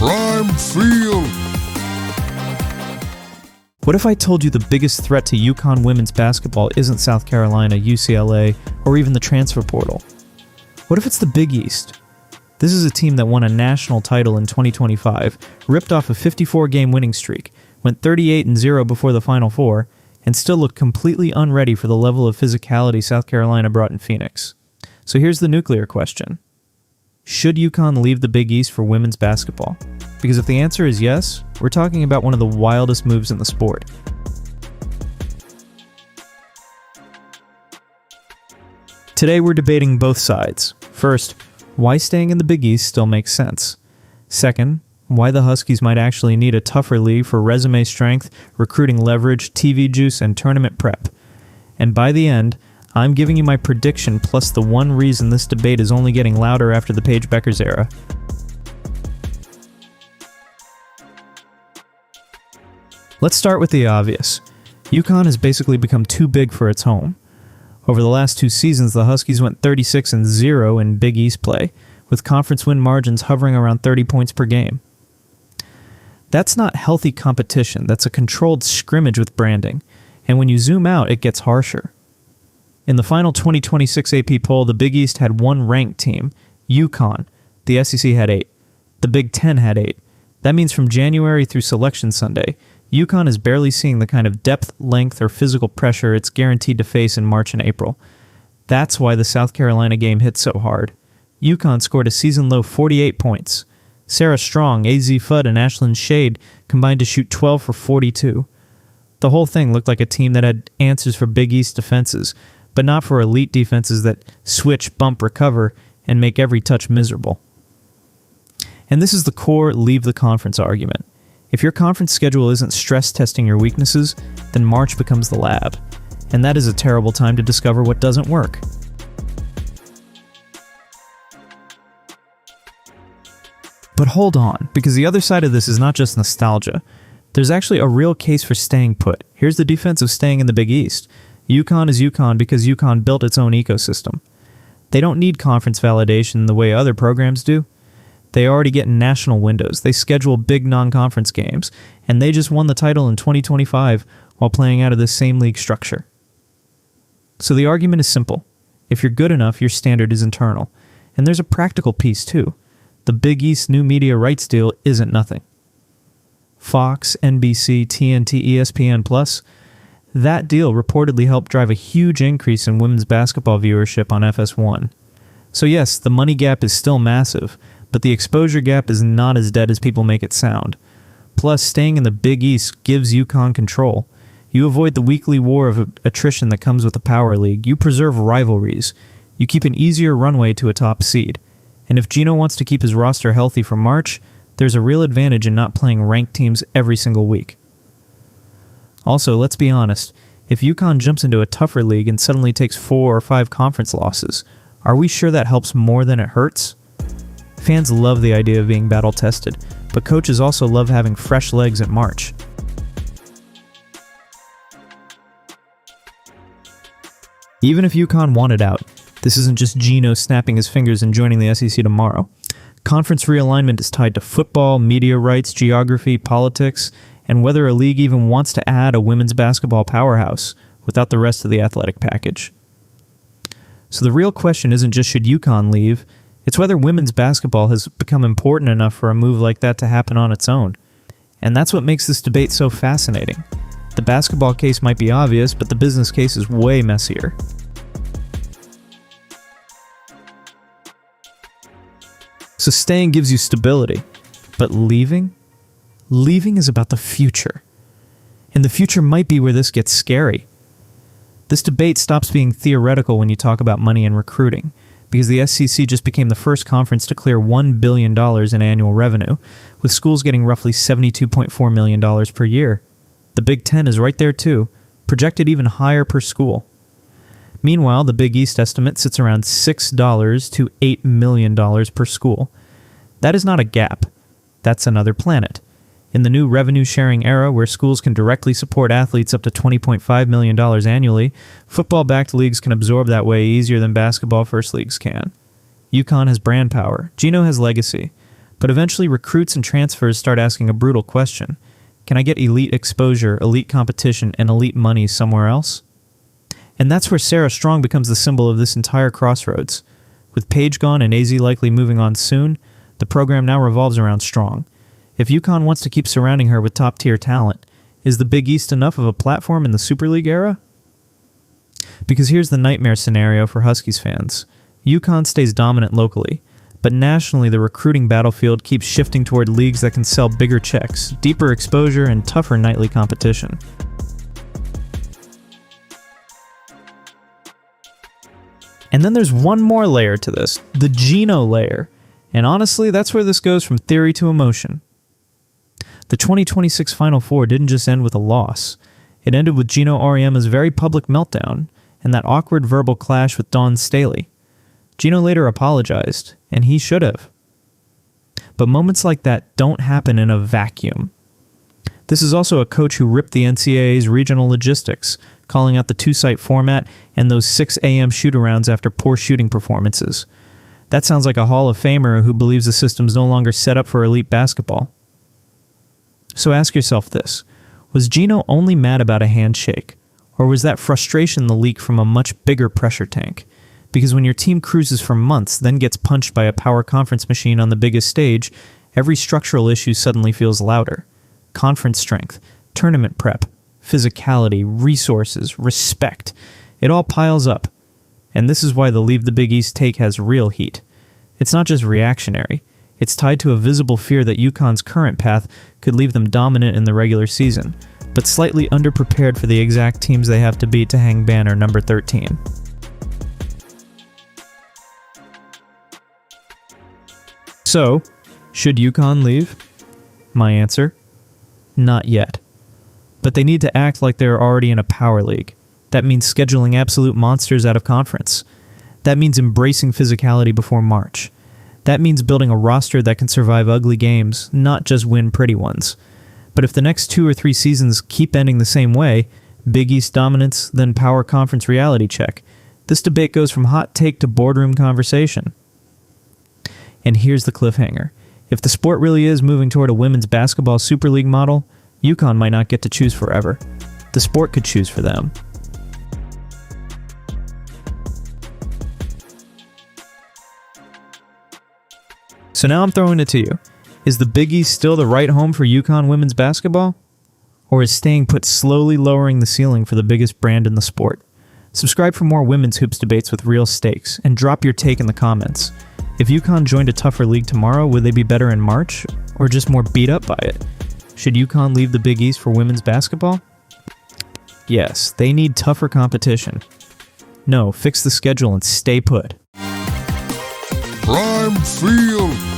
Prime Field. What if I told you the biggest threat to UConn women's basketball isn't South Carolina, UCLA, or even the transfer portal? What if it's the Big East? This is a team that won a national title in 2025, ripped off a 54-game winning streak, went 38-0 before the Final Four, and still looked completely unready for the level of physicality South Carolina brought in Phoenix. So here's the nuclear question. Should UConn leave the Big East for women's basketball? Because if the answer is yes, we're talking about one of the wildest moves in the sport. Today we're debating both sides. First, why staying in the Big East still makes sense. Second, why the Huskies might actually need a tougher league for resume strength, recruiting leverage, TV juice, and tournament prep. And by the end, I'm giving you my prediction plus the one reason this debate is only getting louder after the Paige Bueckers era. Let's start with the obvious. UConn has basically become too big for its home. Over the last 2 seasons, the Huskies went 36-0 in Big East play, with conference win margins hovering around 30 points per game. That's not healthy competition, that's a controlled scrimmage with branding, and when you zoom out, it gets harsher. In the final 2026 AP poll, the Big East had one ranked team, UConn. The SEC had 8. The Big Ten had 8. That means from January through Selection Sunday, UConn is barely seeing the kind of depth, length, or physical pressure it's guaranteed to face in March and April. That's why the South Carolina game hit so hard. UConn scored a season-low 48 points. Sarah Strong, AZ Fudd, and Ashlyn Shade combined to shoot 12 for 42. The whole thing looked like a team that had answers for Big East defenses, but not for elite defenses that switch, bump, recover, and make every touch miserable. And this is the core leave the conference argument. If your conference schedule isn't stress testing your weaknesses, then March becomes the lab. And that is a terrible time to discover what doesn't work. But hold on, because the other side of this is not just nostalgia. There's actually a real case for staying put. Here's the defense of staying in the Big East. UConn is UConn because UConn built its own ecosystem. They don't need conference validation the way other programs do. They already get national windows, they schedule big non-conference games, and they just won the title in 2025 while playing out of the same league structure. So the argument is simple. If you're good enough, your standard is internal. And there's a practical piece too. The Big East new media rights deal isn't nothing. Fox, NBC, TNT, ESPN+, that deal reportedly helped drive a huge increase in women's basketball viewership on FS1. So yes, the money gap is still massive, but the exposure gap is not as dead as people make it sound. Plus, staying in the Big East gives UConn control. You avoid the weekly war of attrition that comes with the Power League. You preserve rivalries. You keep an easier runway to a top seed. And if Geno wants to keep his roster healthy for March, there's a real advantage in not playing ranked teams every single week. Also, let's be honest, if UConn jumps into a tougher league and suddenly takes 4 or 5 conference losses, are we sure that helps more than it hurts? Fans love the idea of being battle-tested, but coaches also love having fresh legs at March. Even if UConn wanted out, this isn't just Geno snapping his fingers and joining the SEC tomorrow. Conference realignment is tied to football, media rights, geography, politics, and whether a league even wants to add a women's basketball powerhouse without the rest of the athletic package. So the real question isn't just should UConn leave, it's whether women's basketball has become important enough for a move like that to happen on its own. And that's what makes this debate so fascinating. The basketball case might be obvious, but the business case is way messier. So staying gives you stability, but leaving? Leaving is about the future. And the future might be where this gets scary. This debate stops being theoretical when you talk about money and recruiting, because the SEC just became the first conference to clear $1 billion in annual revenue, with schools getting roughly $72.4 million per year. The Big Ten is right there too, projected even higher per school. Meanwhile, the Big East estimate sits around $6 to $8 million per school. That is not a gap. That's another planet. In the new revenue-sharing era where schools can directly support athletes up to $20.5 million annually, football-backed leagues can absorb that way easier than basketball first leagues can. UConn has brand power. Geno has legacy. But eventually recruits and transfers start asking a brutal question. Can I get elite exposure, elite competition, and elite money somewhere else? And that's where Sarah Strong becomes the symbol of this entire crossroads. With Paige gone and AZ likely moving on soon, the program now revolves around Strong. If UConn wants to keep surrounding her with top-tier talent, is the Big East enough of a platform in the Super League era? Because here's the nightmare scenario for Huskies fans. UConn stays dominant locally, but nationally the recruiting battlefield keeps shifting toward leagues that can sell bigger checks, deeper exposure, and tougher nightly competition. And then there's one more layer to this, the Geno layer. And honestly, that's where this goes from theory to emotion. The 2026 Final Four didn't just end with a loss. It ended with Geno Auriemma's very public meltdown and that awkward verbal clash with Dawn Staley. Geno later apologized, and he should have. But moments like that don't happen in a vacuum. This is also a coach who ripped the NCAA's regional logistics, calling out the two-site format and those 6 a.m. shoot-arounds after poor shooting performances. That sounds like a Hall of Famer who believes the system's no longer set up for elite basketball. So ask yourself this. Was Geno only mad about a handshake? Or was that frustration the leak from a much bigger pressure tank? Because when your team cruises for months, then gets punched by a power conference machine on the biggest stage, every structural issue suddenly feels louder. Conference strength, tournament prep, physicality, resources, respect. It all piles up. And this is why the Leave the Big East take has real heat. It's not just reactionary. It's tied to a visible fear that UConn's current path could leave them dominant in the regular season, but slightly underprepared for the exact teams they have to beat to hang banner number 13. So, should UConn leave? My answer? Not yet. But they need to act like they're already in a power league. That means scheduling absolute monsters out of conference. That means embracing physicality before March. That means building a roster that can survive ugly games, not just win pretty ones. But if the next 2 or 3 seasons keep ending the same way, Big East dominance, then power conference reality check, this debate goes from hot take to boardroom conversation. And here's the cliffhanger. If the sport really is moving toward a women's basketball Super League model, UConn might not get to choose forever. The sport could choose for them. So now I'm throwing it to you. Is the Big East still the right home for UConn women's basketball? Or is staying put slowly lowering the ceiling for the biggest brand in the sport? Subscribe for more women's hoops debates with real stakes, and drop your take in the comments. If UConn joined a tougher league tomorrow, would they be better in March? Or just more beat up by it? Should UConn leave the Big East for women's basketball? Yes, they need tougher competition. No, fix the schedule and stay put. Prime Field